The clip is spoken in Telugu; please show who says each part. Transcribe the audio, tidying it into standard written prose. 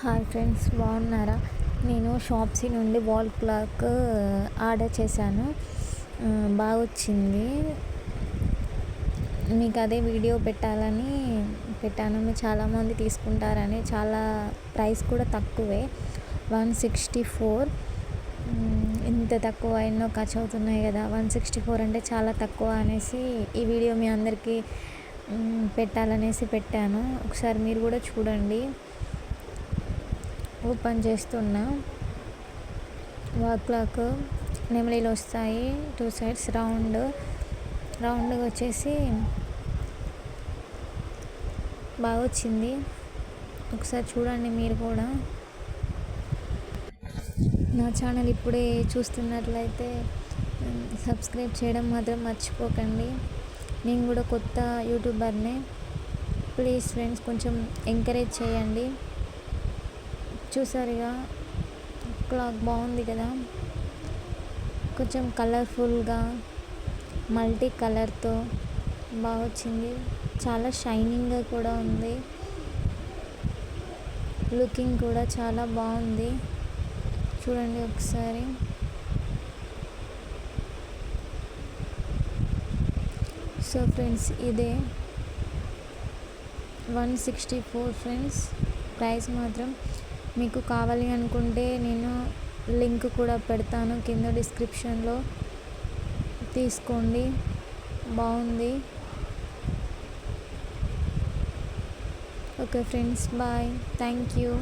Speaker 1: హాయ్ ఫ్రెండ్స్, బాగున్నారా? నేను షాప్సీ నుండి వాల్ క్లాక్ ఆర్డర్ చేశాను. బాగా వచ్చింది. మీకు అదే వీడియో పెట్టాలని పెట్టాను. మీరు చాలామంది తీసుకుంటారని. చాలా ప్రైస్ కూడా తక్కువే, 164. ఇంత తక్కువ ఎన్నో ఖర్చు అవుతున్నాయి కదా, 164 అంటే చాలా తక్కువ అనేసి ఈ వీడియో మీ అందరికీ పెట్టాలనేసి పెట్టాను. ఒకసారి మీరు కూడా చూడండి. ఓపెన్ చేస్తున్నా. వాల్ క్లాక్ నెమలీలు వస్తాయి, 2 సైడ్స్ రౌండ్గా వచ్చేసి బాగా వచ్చింది. ఒకసారి చూడండి మీరు కూడా. నా ఛానల్ ఇప్పుడే చూస్తున్నట్లయితే సబ్స్క్రైబ్ చేయడం మాత్రం మర్చిపోకండి. నేను కూడా కొత్త యూట్యూబర్నే. ప్లీజ్ ఫ్రెండ్స్, కొంచెం ఎంకరేజ్ చేయండి. చూసారుగా, క్లాక్ బాగుంది కదా, కొంచెం కలర్ఫుల్గా మల్టీ కలర్తో బాగా వచ్చింది. చాలా షైనింగ్గా కూడా ఉంది. లుకింగ్ కూడా చాలా బాగుంది. చూడండి ఒకసారి. సో ఫ్రెండ్స్, ఇదే 164 ఫ్రెండ్స్. ప్రైస్ మాత్రం మీకు కావాలి అనుకుంటే నేను లింక్ కూడా పెడతాను కింద డిస్క్రిప్షన్లో, తీసుకోండి. బాగుంది. Okay friends, bye. Thank you.